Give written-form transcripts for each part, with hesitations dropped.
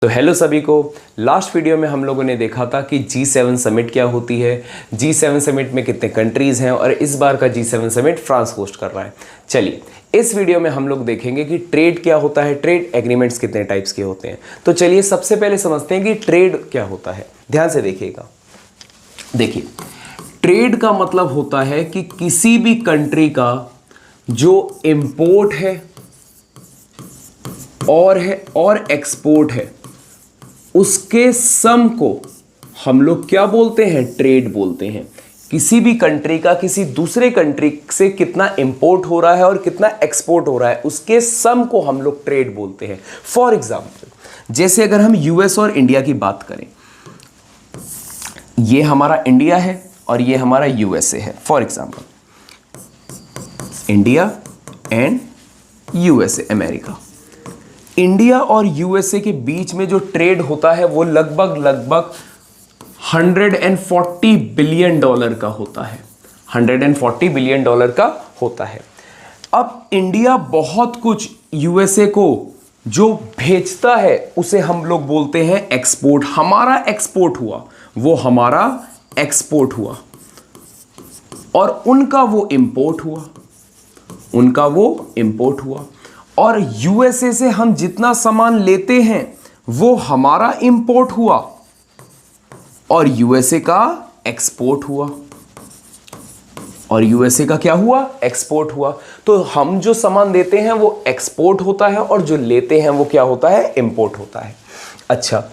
तो हेलो सभी को। लास्ट वीडियो में हम लोगों ने देखा था कि G7 समिट क्या होती है, G7 समिट में कितने कंट्रीज़ हैं और इस बार का G7 समिट फ्रांस होस्ट कर रहा है। चलिए इस वीडियो में हम लोग देखेंगे कि ट्रेड क्या होता है, ट्रेड एग्रीमेंट्स कितने टाइप्स के होते हैं। तो चलिए सबसे पहले समझते हैं कि ट्रेड क्या होता है। ध्यान से देखिएगा। देखिए, ट्रेड का मतलब होता है कि किसी भी कंट्री का जो इंपोर्ट है और एक्सपोर्ट है, उसके सम को हम लोग क्या बोलते हैं? ट्रेड बोलते हैं। किसी भी कंट्री का किसी दूसरे कंट्री से कितना इंपोर्ट हो रहा है और कितना एक्सपोर्ट हो रहा है, उसके सम को हम लोग ट्रेड बोलते हैं। फॉर एग्जाम्पल, जैसे अगर हम यूएस और इंडिया की बात करें, ये हमारा इंडिया है और ये हमारा यूएसए है। For example, India and USA, America. India और यूएसए के बीच में जो ट्रेड होता है वो लगभग 140 बिलियन डॉलर का होता है। 140 बिलियन डॉलर का होता है। अब इंडिया बहुत कुछ यूएसए को जो भेजता है उसे हम लोग बोलते हैं एक्सपोर्ट। हमारा एक्सपोर्ट हुआ, वो हमारा एक्सपोर्ट हुआ, और उनका वो इंपोर्ट हुआ, उनका वो इंपोर्ट हुआ। और यूएसए से हम जितना सामान लेते हैं वो हमारा इंपोर्ट हुआ और यूएसए का एक्सपोर्ट हुआ, और यूएसए का क्या हुआ? एक्सपोर्ट हुआ। तो हम जो सामान देते हैं वो एक्सपोर्ट होता है और जो लेते हैं वो क्या होता है? इंपोर्ट होता है। अच्छा,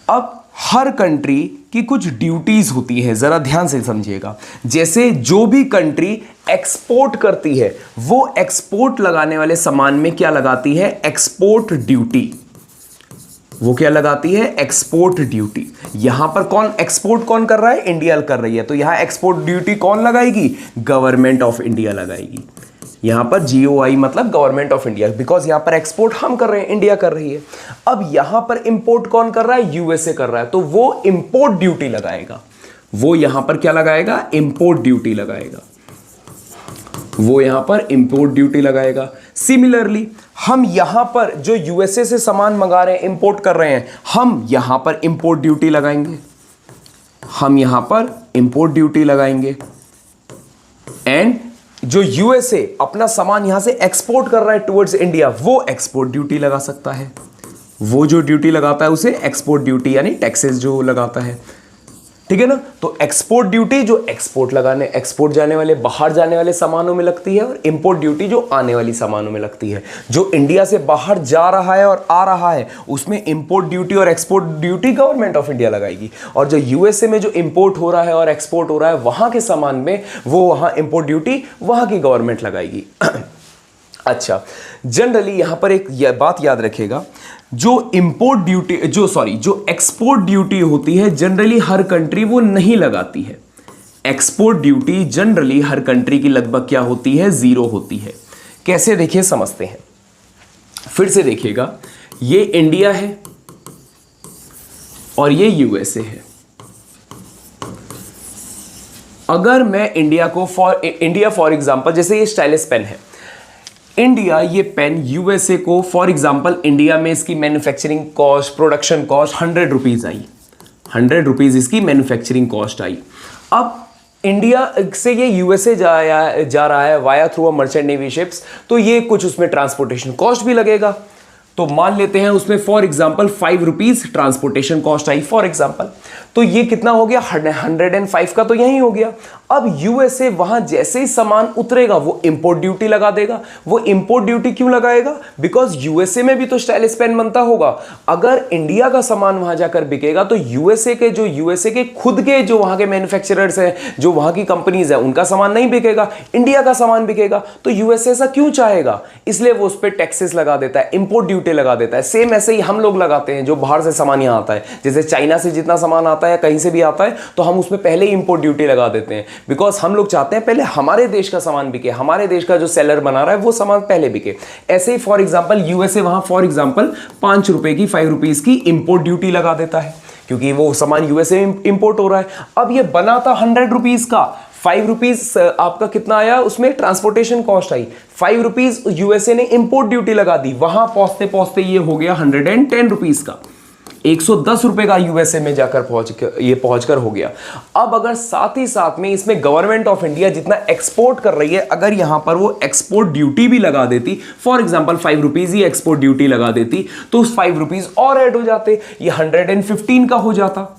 अब हर कंट्री की कुछ ड्यूटीज होती है, जरा ध्यान से समझिएगा। जैसे जो भी कंट्री एक्सपोर्ट करती है वो एक्सपोर्ट लगाने वाले सामान में क्या लगाती है? Export duty. वो क्या लगाती है? Export duty. यहां पर कौन एक्सपोर्ट कौन कर रहा है? इंडिया कर रही है। तो यहां एक्सपोर्ट ड्यूटी कौन लगाएगी? गवर्नमेंट ऑफ इंडिया लगाएगी। यहां पर GOI मतलब गवर्नमेंट ऑफ इंडिया, बिकॉज यहां पर एक्सपोर्ट हम कर रहे हैं, इंडिया कर रही है। अब यहां पर इंपोर्ट कौन कर रहा है? यूएसए कर रहा है, तो वो इंपोर्ट ड्यूटी लगाएगा। वो यहां पर क्या लगाएगा? इंपोर्ट ड्यूटी लगाएगा। वो यहां पर इंपोर्ट ड्यूटी लगाएगा। सिमिलरली हम यहां पर जो यूएसए से सामान मंगा रहे हैं, इंपोर्ट कर रहे हैं, हम यहां पर इंपोर्ट ड्यूटी लगाएंगे। हम यहां पर इंपोर्ट ड्यूटी लगाएंगे। एंड जो यूएसए अपना सामान यहां से एक्सपोर्ट कर रहा है टुवर्ड्स इंडिया, वो एक्सपोर्ट ड्यूटी लगा सकता है। वो जो ड्यूटी लगाता है उसे एक्सपोर्ट ड्यूटी यानी टैक्सेस जो लगाता है, ठीक है ना। तो एक्सपोर्ट ड्यूटी जो एक्सपोर्ट जाने वाले, बाहर जाने वाले सामानों में लगती है, और इंपोर्ट ड्यूटी जो आने वाली सामानों में लगती है। जो इंडिया से बाहर जा रहा है और आ रहा है उसमें इंपोर्ट ड्यूटी और export duty government of India लगाएगी, और जो यूएसए में जो इंपोर्ट हो रहा है और एक्सपोर्ट हो रहा है वहां के सामान में, वो वहां इंपोर्ट ड्यूटी वहां की गवर्नमेंट लगाएगी। अच्छा, जनरली यहां पर एक बात याद रखिएगा, जो एक्सपोर्ट ड्यूटी होती है जनरली हर कंट्री वो नहीं लगाती है। एक्सपोर्ट ड्यूटी जनरली हर कंट्री की लगभग क्या होती है? 0 होती है। कैसे? देखिए समझते हैं। फिर से देखिएगा, ये इंडिया है और ये यूएसए है। अगर मैं इंडिया फॉर एग्जांपल, जैसे ये स्टाइलिस पेन है, इंडिया ये पेन यूएसए को फॉर एग्जांपल, इंडिया में इसकी manufacturing cost, production cost 100 rupees आई। 100 रुपीज इसकी मैन्युफैक्चरिंग कॉस्ट आई। अब इंडिया से ये यूएसए जा रहा है via through a merchant navy ships, तो ये कुछ उसमें ट्रांसपोर्टेशन कॉस्ट भी लगेगा। तो मान लेते हैं उसमें for example 5 rupees transportation cost I for example. तो ये कितना हो गया? 105 का तो यही हो गया। अब यूएसए वहां जैसे ही सामान उतरेगा वो इंपोर्ट ड्यूटी लगा देगा। वो इंपोर्ट ड्यूटी क्यों लगाएगा? बिकॉज यूएसए में भी तो स्टाइलिस पेन बनता होगा। अगर इंडिया का सामान वहां जाकर बिकेगा तो यूएसए के खुद के जो वहां के मैन्युफैक्चरर्स हैं, जो वहां की कंपनीज है, उनका सामान नहीं बिकेगा, इंडिया का सामान बिकेगा। तो यूएसए ऐसा क्यों चाहेगा? इसलिए वो उस पर टैक्सेस लगा देता है, इंपोर्ट ड्यूटी लगा देता है। सेम ऐसे ही हम लोग लगाते हैं, जो बाहर से सामान यहां आता है, जैसे चाइना से जितना सामान आता है या कहीं से भी आता है, तो हम उसमें पहले ही इंपोर्ट ड्यूटी लगा देते हैं, बिकॉज हम लोग चाहते हैं पहले हमारे देश का सामान बिके, हमारे देश का जो सेलर बना रहा है वो सामान पहले बिके। ऐसे ही फॉर एग्जांपल यूएसए वहां फॉर एग्जांपल 5 रुपए की, 5 रुपीज की इंपोर्ट ड्यूटी लगा देता है, क्योंकि वो सामान यूएसए में इंपोर्ट हो रहा है। अब ये बना था 100 रुपीज का, 5 रुपीज आपका कितना आया? उसमें ट्रांसपोर्टेशन कॉस्ट आई, 5 रुपीज यूएसए ने इंपोर्ट ड्यूटी लगा दी, वहां पहुंचते पहुंचते ये हो गया 110 रुपीज का। ₹110 का यूएसए में जाकर पहुंचकर हो गया। अब अगर साथ ही साथ में इसमें गवर्नमेंट ऑफ इंडिया जितना एक्सपोर्ट कर रही है, अगर यहां पर वो एक्सपोर्ट ड्यूटी भी लगा देती, for example ₹5 he export duty लगा देती, तो उस ₹5 और ऐड हो जाते, ये 115 का हो जाता,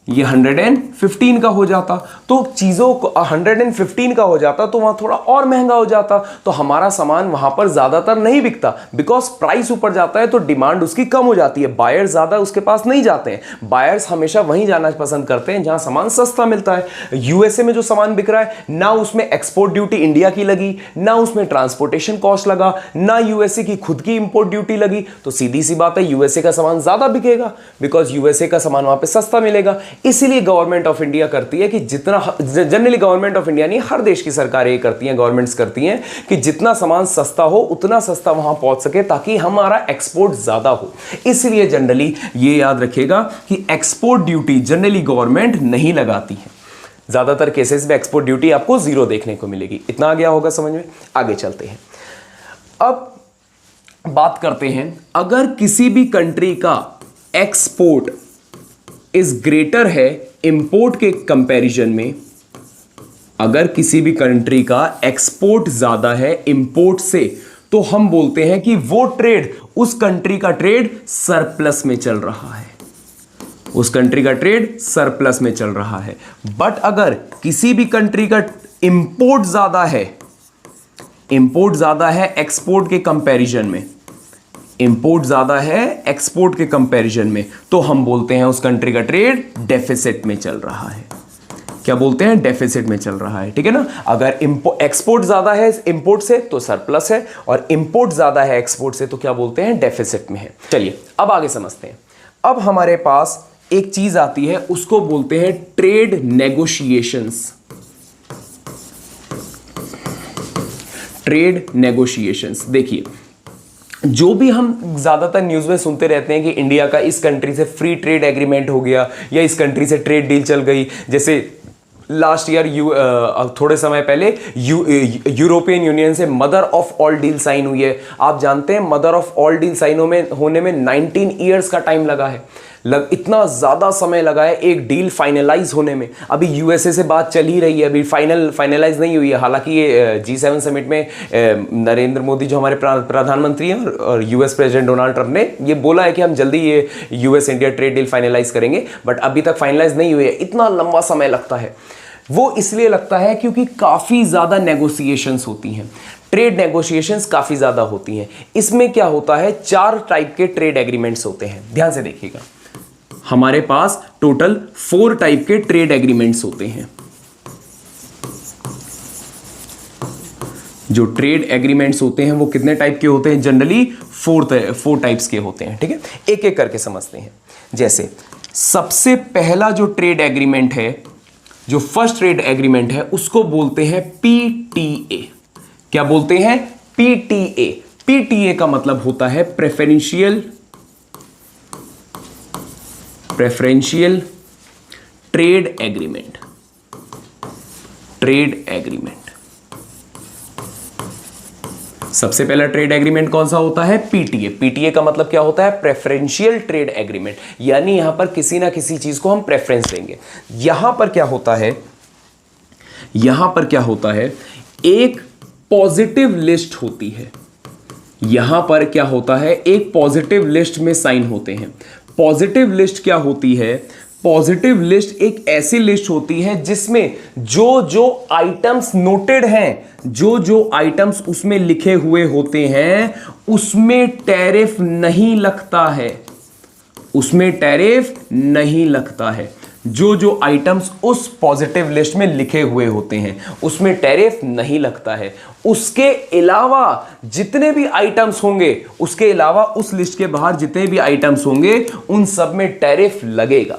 ये 115 का हो जाता। तो चीज़ों को 115 का हो जाता तो वहाँ थोड़ा और महंगा हो जाता, तो हमारा सामान वहाँ पर ज़्यादातर नहीं बिकता, बिकॉज प्राइस ऊपर जाता है तो डिमांड उसकी कम हो जाती है, बायर्स ज़्यादा उसके पास नहीं जाते हैं। बायर्स हमेशा वहीं जाना पसंद करते हैं जहाँ सामान सस्ता मिलता है। यूएसए में जो सामान बिक रहा है, ना उसमें एक्सपोर्ट ड्यूटी इंडिया की लगी, ना उसमें ट्रांसपोर्टेशन कॉस्ट लगा, ना यूएसए की खुद की इंपोर्ट ड्यूटी लगी, तो सीधी सी बात है यूएसए का सामान ज़्यादा बिकेगा, बिकॉज यूएसए का सामान वहाँ पर सस्ता मिलेगा। इसीलिए गवर्नमेंट ऑफ इंडिया करती है कि जितना, जनरली गवर्नमेंट ऑफ इंडिया नहीं, हर देश की सरकारें ये करती हैं, गवर्नमेंट्स करती हैं कि जितना सामान सस्ता हो उतना सस्ता वहां पहुंच सके, ताकि हमारा एक्सपोर्ट ज्यादा हो। इसलिए जनरली ये याद रखिएगा कि एक्सपोर्ट ड्यूटी जनरली गवर्नमेंट नहीं लगाती है। ज्यादातर केसेस में एक्सपोर्ट ड्यूटी आपको 0 देखने को मिलेगी। इतना आ गया होगा समझ में? आगे चलते हैं। अब बात करते हैं, अगर किसी भी कंट्री का एक्सपोर्ट इज ग्रेटर है इंपोर्ट के कंपैरिजन में, अगर किसी भी कंट्री का एक्सपोर्ट ज्यादा है इंपोर्ट से, तो हम बोलते हैं कि वो ट्रेड, उस कंट्री का ट्रेड सरप्लस में चल रहा है, उस कंट्री का ट्रेड सरप्लस में चल रहा है। बट अगर किसी भी कंट्री का इंपोर्ट ज्यादा है, इंपोर्ट ज्यादा है एक्सपोर्ट के कंपैरिजन में, इंपोर्ट ज्यादा है एक्सपोर्ट के कंपैरिजन में, तो हम बोलते हैं उस कंट्री का ट्रेड डेफिसिट में चल रहा है। क्या बोलते हैं? डेफिसिट में चल रहा है, ठीक है ना। अगर एक्सपोर्ट ज्यादा है इंपोर्ट से तो सरप्लस है, और इंपोर्ट ज्यादा है एक्सपोर्ट से तो क्या बोलते हैं? डेफिसिट में है। चलिए अब आगे समझते हैं। अब हमारे पास एक चीज आती है, उसको बोलते हैं ट्रेड नेगोशिएशंस। ट्रेड नेगोशिएशंस, देखिए जो भी हम ज्यादातर न्यूज में सुनते रहते हैं कि इंडिया का इस कंट्री से फ्री ट्रेड एग्रीमेंट हो गया, या इस कंट्री से ट्रेड डील चल गई, जैसे लास्ट ईयर थोड़े समय पहले यूरोपियन यूनियन से mother of all deal sign हुई है। आप जानते हैं mother of all deal sign होने में 19 ईयर्स का टाइम लगा है। इतना ज़्यादा समय लगा है एक डील फाइनलाइज होने में। अभी यूएसए से बात चल ही रही है, अभी फाइनलाइज नहीं हुई है। हालांकि ये G7 समिट में नरेंद्र मोदी जो हमारे प्रधानमंत्री हैं और यूएस प्रेसिडेंट डोनाल्ड ट्रंप ने ये बोला है कि हम जल्दी ये US India trade deal finalise करेंगे, बट अभी तक फाइनलाइज नहीं हुई है। इतना लंबा समय लगता है, वो इसलिए लगता है क्योंकि काफ़ी ज़्यादा नेगोशिएशंस होती हैं, ट्रेड नेगोशिएशंस काफ़ी ज़्यादा होती हैं। इसमें क्या होता है, 4 टाइप के ट्रेड एग्रीमेंट्स होते हैं। ध्यान से देखिएगा, हमारे पास टोटल 4 टाइप के ट्रेड एग्रीमेंट्स होते हैं। जो ट्रेड एग्रीमेंट्स होते हैं वो कितने टाइप के होते हैं? जनरली 4 टाइप्स के होते हैं, ठीक है। एक एक करके समझते हैं। जैसे सबसे पहला जो ट्रेड एग्रीमेंट है, जो फर्स्ट ट्रेड एग्रीमेंट है, उसको बोलते हैं PTA। क्या बोलते हैं? PTA। PTA का मतलब होता है preferential trade agreement. Trade agreement सबसे पहला ट्रेड एग्रीमेंट कौन सा होता है? PTA। PTA का मतलब क्या होता है? प्रेफरेंशियल ट्रेड एग्रीमेंट, यानी यहां पर किसी ना किसी चीज को हम प्रेफरेंस देंगे। यहां पर क्या होता है, यहां पर क्या होता है, एक पॉजिटिव लिस्ट होती है। यहां पर क्या होता है, एक पॉजिटिव लिस्ट में साइन होते हैं। पॉजिटिव लिस्ट क्या होती है? पॉजिटिव लिस्ट एक ऐसी लिस्ट होती है जिसमें जो जो आइटम्स नोटेड हैं, जो जो आइटम्स उसमें लिखे हुए होते हैं, उसमें टैरिफ नहीं लगता है, उसमें टैरिफ नहीं लगता है। जो जो आइटम्स उस पॉजिटिव लिस्ट में लिखे हुए होते हैं उसमें टैरिफ नहीं लगता है। उसके अलावा जितने भी आइटम्स होंगे, उसके अलावा उस लिस्ट के बाहर जितने भी आइटम्स होंगे उन सब में टैरिफ लगेगा।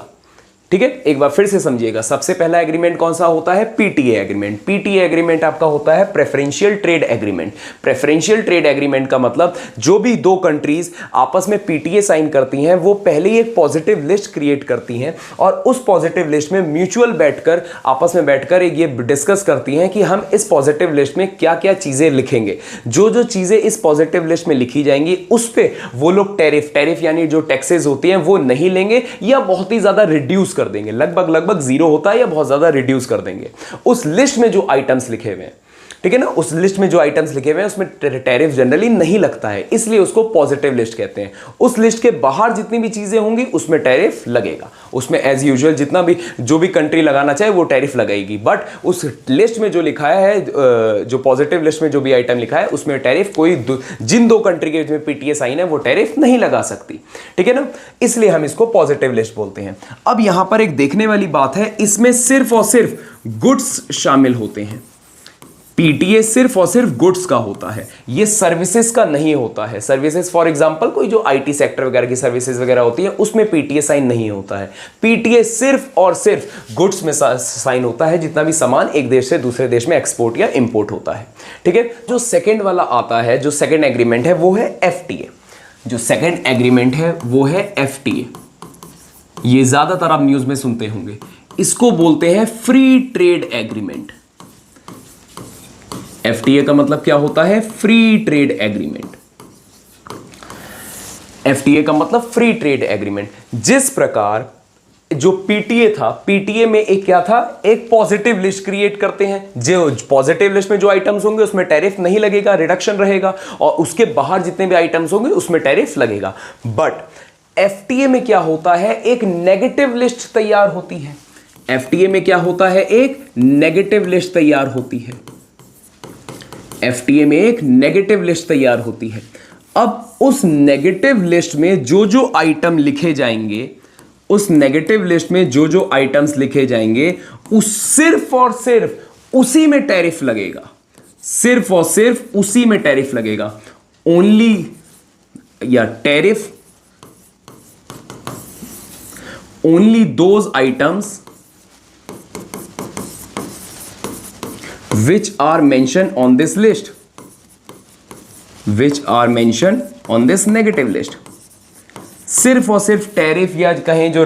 ठीक है, एक बार फिर से समझिएगा। सबसे पहला एग्रीमेंट कौन सा होता है? PTA agreement. पीटीए एग्रीमेंट आपका होता है preferential trade agreement. Preferential trade agreement का मतलब जो भी दो कंट्रीज आपस में पीटीए साइन करती हैं वो पहले ही एक पॉजिटिव लिस्ट क्रिएट करती हैं और उस पॉजिटिव लिस्ट में म्यूचुअल बैठकर आपस में बैठकर ये डिस्कस करती हैं कि हम इस पॉजिटिव लिस्ट में क्या क्या चीजें लिखेंगे। जो जो चीजें इस पॉजिटिव लिस्ट में लिखी जाएंगी उस पे वो लोग टैरिफ यानी जो टैक्सेस होती हैं वो नहीं लेंगे या बहुत ही ज्यादा रिड्यूस कर देंगे। लगभग जीरो होता है या बहुत ज्यादा रिड्यूस कर देंगे उस लिस्ट में जो आइटम्स लिखे हुए हैं। ठीक है ना, उस लिस्ट में जो आइटम्स लिखे हुए हैं उसमें टैरिफ जनरली नहीं लगता है, इसलिए उसको पॉजिटिव लिस्ट कहते हैं। उस लिस्ट के बाहर जितनी भी चीजें होंगी उसमें टैरिफ लगेगा। उसमें एज यूजुअल जितना भी जो भी कंट्री लगाना चाहे वो टैरिफ लगाएगी, बट उस लिस्ट में जो लिखा है, जो पॉजिटिव लिस्ट में जो भी आइटम लिखा है उसमें टैरिफ कोई जिन दो कंट्री के में पीटीए साइन है वो टैरिफ नहीं लगा सकती। ठीक है ना, इसलिए हम इसको पॉजिटिव लिस्ट बोलते हैं। अब यहां पर एक देखने वाली बात है, इसमें सिर्फ और सिर्फ गुड्स शामिल होते हैं। पीटीए सिर्फ और सिर्फ गुड्स का होता है, ये सर्विसेज का नहीं होता है। सर्विसेज फॉर एग्जांपल कोई जो आईटी सेक्टर वगैरह की सर्विसेज वगैरह होती है उसमें पीटीए साइन नहीं होता है। पीटीए सिर्फ और सिर्फ गुड्स में साइन होता है, जितना भी सामान एक देश से दूसरे देश में एक्सपोर्ट या इंपोर्ट होता है। ठीक है, जो सेकेंड वाला आता है, जो सेकेंड एग्रीमेंट है वो है एफटीए। जो सेकेंड एग्रीमेंट है वो है एफटीए। ये ज्यादातर आप न्यूज में सुनते होंगे। इसको बोलते हैं फ्री ट्रेड एग्रीमेंट। एफटीए का मतलब क्या होता है? Free trade agreement. एफटीए का मतलब फ्री ट्रेड एग्रीमेंट। जिस प्रकार जो पीटीए था, पीटीए में एक क्या था, एक पॉजिटिव लिस्ट क्रिएट करते हैं। जो पॉजिटिव लिस्ट में जो आइटम्स होंगे उसमें टैरिफ नहीं लगेगा, रिडक्शन रहेगा, और उसके बाहर जितने भी आइटम्स होंगे उसमें टैरिफ लगेगा। बट एफटीए में क्या होता है, एक नेगेटिव लिस्ट तैयार होती है। एफटीए में क्या होता है, एक नेगेटिव लिस्ट तैयार होती है। एफटीए में एक नेगेटिव लिस्ट तैयार होती है। अब उस नेगेटिव लिस्ट में जो जो आइटम लिखे जाएंगे, उस नेगेटिव लिस्ट में जो जो आइटम्स लिखे जाएंगे उस सिर्फ और सिर्फ उसी में टैरिफ लगेगा। सिर्फ और सिर्फ उसी में टैरिफ लगेगा। ओनली या tariff only those items which are mentioned on this list, which are mentioned on this negative list। सिर्फ और सिर्फ टैरिफ या कहें जो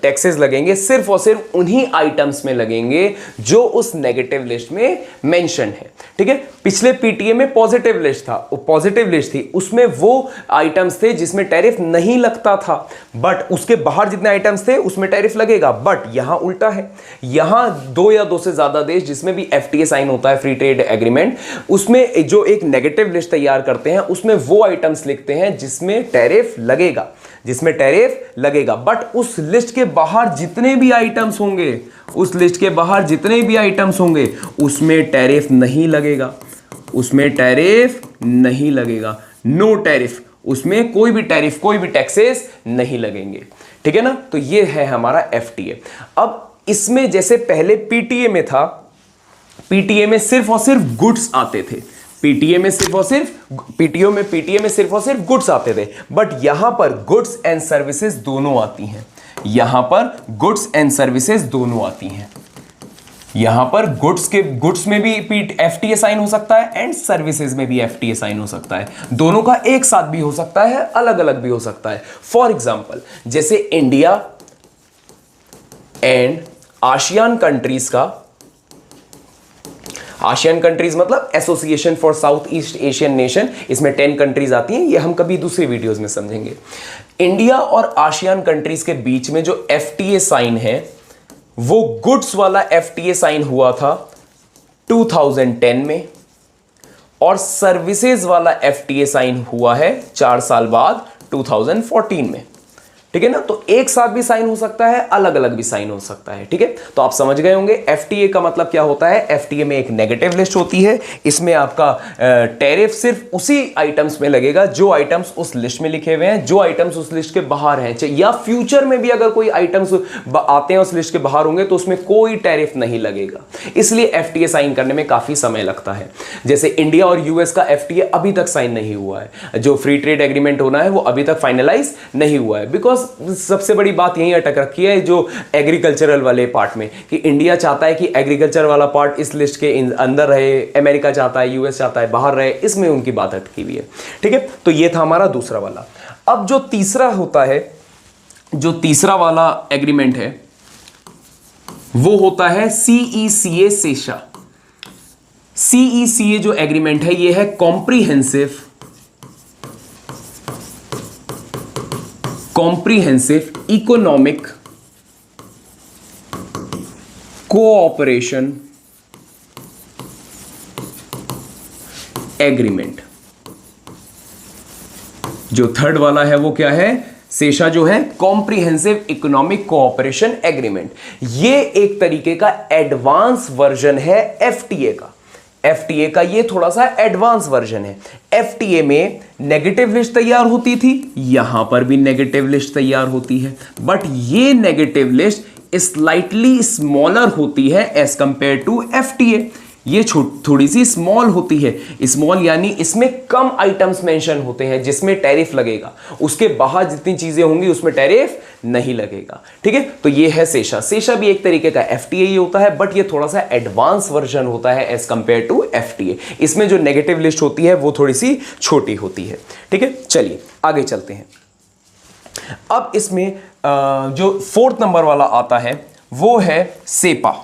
टैक्सेस लगेंगे सिर्फ और सिर्फ उन्हीं आइटम्स में लगेंगे जो उस नेगेटिव लिस्ट में मेंशन है। ठीक है, पिछले पीटीए में पॉजिटिव लिस्ट था, पॉजिटिव लिस्ट थी, उसमें वो आइटम्स थे जिसमें टैरिफ नहीं लगता था, बट उसके बाहर जितने आइटम्स थे उसमें टैरिफ लगेगा। बट यहां उल्टा है, यहां दो या दो से ज्यादा देश जिसमें भी एफटीए साइन होता है, फ्री ट्रेड एग्रीमेंट, उसमें जो एक नेगेटिव लिस्ट तैयार करते हैं उसमें वो आइटम्स लिखते हैं जिसमें टैरिफ लगेगा, जिसमें टैरिफ लगेगा। बट उस लिस्ट के बाहर जितने भी आइटम्स होंगे, उस लिस्ट के बाहर जितने भी आइटम्स होंगे उसमें टैरिफ नहीं लगेगा, उसमें टैरिफ नहीं लगेगा। नो टैरिफ, उसमें कोई भी टैरिफ, कोई भी टैक्सेस नहीं लगेंगे। ठीक है ना, तो ये है हमारा एफटीए। अब इसमें जैसे पहले पीटीए में था, पीटीए में सिर्फ और सिर्फ गुड्स आते थे, पीटीए में सिर्फ और सिर्फ गुड्स आते थे, बट यहां पर गुड्स एंड सर्विसेज दोनों आती हैं। यहां पर गुड्स एंड सर्विसेज दोनों आती हैं। यहां पर गुड्स में भी एफटीए साइन हो सकता है एंड सर्विसेज में भी एफटीए साइन हो सकता है। दोनों का एक साथ भी हो सकता है, अलग अलग भी हो सकता है। फॉर एग्जाम्पल, जैसे इंडिया एंड आसियान कंट्रीज का, आसियान कंट्रीज मतलब association for south east Asian nation, इसमें 10 कंट्रीज आती हैं, ये हम कभी दूसरी वीडियोस में समझेंगे। इंडिया और आसियान कंट्रीज के बीच में जो एफटीए साइन है वो गुड्स वाला एफटीए साइन हुआ था 2010 में, और सर्विसेज वाला एफटीए साइन हुआ है 4 साल बाद 2014 में। ठीक है ना, तो एक साथ भी साइन हो सकता है, अलग अलग भी साइन हो सकता है। ठीक है, तो आप समझ गए होंगे एफटीए का मतलब क्या होता है। एफटीए में एक नेगेटिव लिस्ट होती है, इसमें आपका टैरिफ सिर्फ उसी आइटम्स में लगेगा जो आइटम्स उस लिस्ट में लिखे हुए हैं, जो आइटम्स उस लिस्ट के बाहर हैं, या फ्यूचर में भी अगर कोई आइटम्स आते हैं उस लिस्ट के बाहर होंगे तो उसमें कोई टैरिफ नहीं लगेगा। इसलिए एफटीए साइन करने में काफी समय लगता है। जैसे इंडिया और यूएस का एफटीए अभी तक साइन नहीं हुआ है, जो फ्री ट्रेड एग्रीमेंट होना है वो अभी तक फाइनलाइज नहीं हुआ है, बिकॉज बस सबसे बड़ी बात यही अटक रखी है जो एग्रीकल्चरल वाले पार्ट में, कि इंडिया चाहता है कि एग्रीकल्चर वाला पार्ट इस लिस्ट के अंदर रहे, अमेरिका चाहता है, यूएस चाहता है बाहर रहे, इसमें उनकी बात अटकी हुई है। ठीक है, तो ये था हमारा दूसरा वाला। अब जो तीसरा होता है, जो तीसरा वाला एग्रीमेंट है वो होता है CECA सेशा। CECA जो एग्रीमेंट है ये है कॉम्प्रीहेंसिव इकोनॉमिक कोऑपरेशन एग्रीमेंट। जो थर्ड वाला है वो क्या है, सेशा जो है कॉम्प्रिहेंसिव इकोनॉमिक कोऑपरेशन एग्रीमेंट। ये एक तरीके का एडवांस वर्जन है एफटीए का। एफटीए का ये थोड़ा सा एडवांस वर्जन है। एफटीए में नेगेटिव लिस्ट तैयार होती थी, यहां पर भी नेगेटिव लिस्ट तैयार होती है, बट ये नेगेटिव लिस्ट स्लाइटली स्मॉलर होती है एज कंपेयर टू एफटीए। ये थोड़ी सी स्मॉल होती है। स्मॉल यानी इसमें कम आइटम्स मेंशन होते हैं जिसमें टैरिफ लगेगा, उसके बाहर जितनी चीजें होंगी उसमें टैरिफ नहीं लगेगा। ठीक है, तो ये है सेशा। सेशा भी एक तरीके का एफटीए ही होता है, बट ये थोड़ा सा एडवांस वर्जन होता है एज कंपेयर टू एफटीए। इसमें जो नेगेटिव लिस्ट होती है वो थोड़ी सी छोटी होती है। ठीक है, चलिए आगे चलते हैं। अब इसमें जो फोर्थ नंबर वाला आता है वो है सेपा।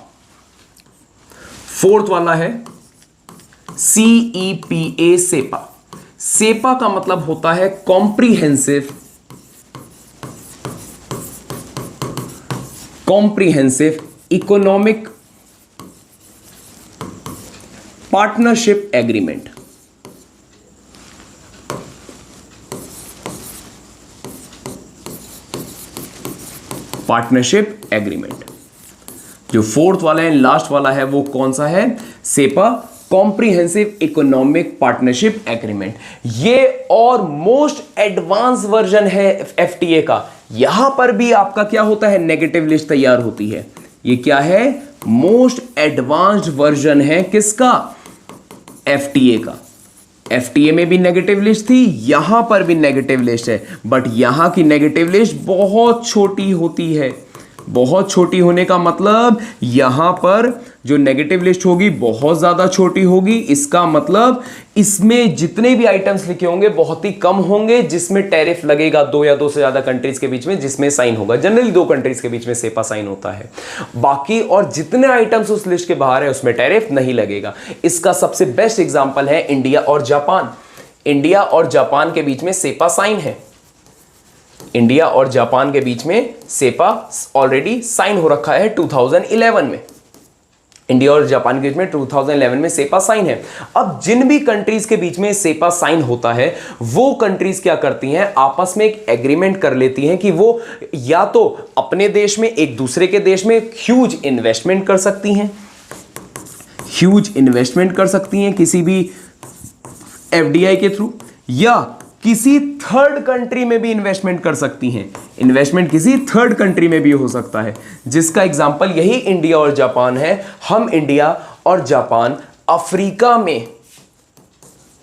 फोर्थ वाला है CEPA सेपा। सेपा का मतलब होता है comprehensive economic partnership agreement. Partnership agreement. जो फोर्थ वाला है, लास्ट वाला है, वो कौन सा है, CEPA comprehensive economic partnership agreement. ये और मोस्ट एडवांस वर्जन है एफटीए का। यहां पर भी आपका क्या होता है, नेगेटिव लिस्ट तैयार होती है। ये क्या है, मोस्ट एडवांस्ड वर्जन है किसका, एफटीए का। एफटीए में भी नेगेटिव लिस्ट थी, यहां पर भी नेगेटिव लिस्ट है, बट यहां की नेगेटिव लिस्ट बहुत छोटी होती है। बहुत छोटी होने का मतलब यहां पर जो नेगेटिव लिस्ट होगी बहुत ज्यादा छोटी होगी। इसका मतलब इसमें जितने भी आइटम्स लिखे होंगे बहुत ही कम होंगे जिसमें टैरिफ लगेगा। दो या दो से ज्यादा कंट्रीज के बीच में जिसमें साइन होगा, जनरली दो कंट्रीज के बीच में सेपा साइन होता है। बाकी और जितने आइटम्स उस लिस्ट के बाहर है उसमें टैरिफ नहीं लगेगा। इसका सबसे बेस्ट एग्जांपल है इंडिया और जापान। इंडिया और जापान के बीच में सेपा साइन है। इंडिया और जापान के बीच में सेपा ऑलरेडी साइन हो रखा है 2011 में। इंडिया और जापान के बीच में 2011 में सेपा साइन है। अब जिन भी कंट्रीज के बीच में सेपा साइन होता है वो कंट्रीज क्या करती हैं, आपस में एक एग्रीमेंट कर लेती हैं कि वो या तो अपने देश में एक दूसरे के देश में ह्यूज इन्वेस्टमेंट कर सकती हैं, ह्यूज इन्वेस्टमेंट कर सकती हैं किसी भी एफडीआई के थ्रू, या किसी थर्ड कंट्री में भी इन्वेस्टमेंट कर सकती हैं। इन्वेस्टमेंट किसी थर्ड कंट्री में भी हो सकता है, जिसका एग्जांपल यही इंडिया और जापान है। हम इंडिया और जापान अफ्रीका में,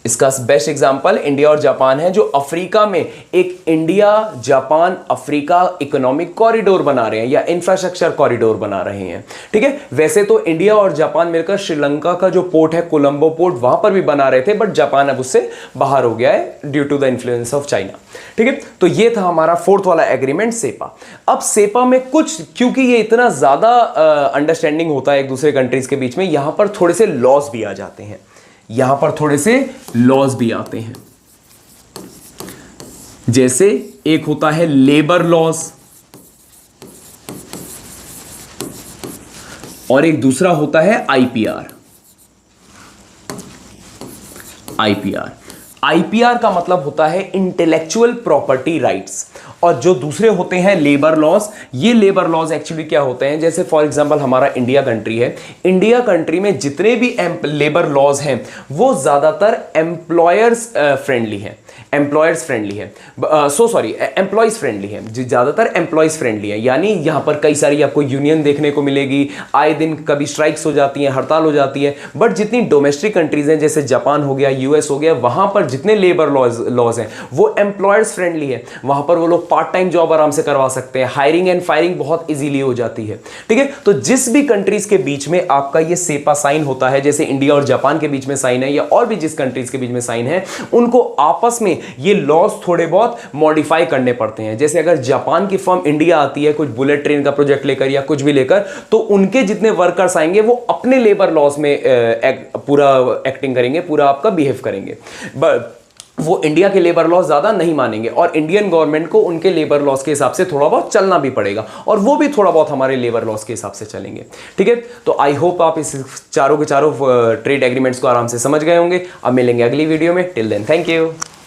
इसका बेस्ट एग्जांपल इंडिया और जापान है, जो अफ्रीका में एक India Japan Africa economic corridor बना रहे हैं या इंफ्रास्ट्रक्चर कॉरिडोर बना रहे हैं। ठीक है, वैसे तो इंडिया और जापान मिलकर श्रीलंका का जो पोर्ट है कोलंबो पोर्ट, वहां पर भी बना रहे थे, बट जापान अब उससे बाहर हो गया है due to the influence of China. ठीक है, तो ये था हमारा फोर्थ वाला एग्रीमेंट सेपा। अब सेपा में कुछ, क्योंकि ये इतना ज्यादा अंडरस्टैंडिंग होता है एक दूसरे कंट्रीज के बीच में, यहां पर थोड़े से लॉस भी आ जाते हैं। यहां पर थोड़े से लॉज भी आते हैं, जैसे एक होता है लेबर लॉज और एक दूसरा होता है आईपीआर। आईपीआर का मतलब होता है इंटेलेक्चुअल प्रॉपर्टी राइट्स, और जो दूसरे होते हैं लेबर लॉज। ये लेबर लॉज एक्चुअली क्या होते हैं, जैसे फॉर एग्जांपल हमारा इंडिया कंट्री है, इंडिया कंट्री में जितने भी लेबर लॉज हैं वो ज्यादातर एम्प्लॉयर्स फ्रेंडली हैं। एम्प्लॉयर्स फ्रेंडली है, एम्प्लॉयज फ्रेंडली है, जो ज़्यादातर एम्प्लॉयज फ्रेंडली है। यानी यहाँ पर कई सारी आपको यूनियन देखने को मिलेगी, आए दिन कभी स्ट्राइक्स हो जाती हैं, हड़ताल हो जाती है। बट जितनी डोमेस्टिक कंट्रीज हैं जैसे जापान हो गया, यूएस हो गया, वहाँ पर जितने लेबर लॉज हैं वो एम्प्लॉयर्स फ्रेंडली है। वहाँ पर वो लोग पार्ट टाइम जॉब आराम से करवा सकते हैं, हायरिंग एंड फायरिंग बहुत ईजीली हो जाती है। ठीक है, तो जिस भी कंट्रीज के बीच में आपका ये सेपा साइन होता है, जैसे इंडिया और जापान के बीच में साइन है या और भी जिस कंट्रीज के बीच में साइन है, उनको आपस में ये लॉज थोड़े बहुत मॉडिफाई करने पड़ते हैं। जैसे अगर जापान की फर्म इंडिया आती है कुछ बुलेट ट्रेन का प्रोजेक्ट लेकर या कुछ भी लेकर, तो उनके जितने वर्कर्स आएंगे वो अपने लेबर लॉज में पूरा एक्टिंग करेंगे, पूरा आपका बिहेव करेंगे। वो इंडिया के लेबर लॉज ज़्यादा नहीं मानेंगे और इंडियन गवर्नमेंट को उनके लेबर लॉज के हिसाब से थोड़ा बहुत चलना भी पड़ेगा और वो भी थोड़ा बहुत हमारे लेबर लॉज के हिसाब से चलेंगे। ठीक है, तो आई होप आप इस चारों के चारों ट्रेड एग्रीमेंट्स को आराम से समझ गए होंगे। अब मिलेंगे अगली वीडियो में। Till then thank you.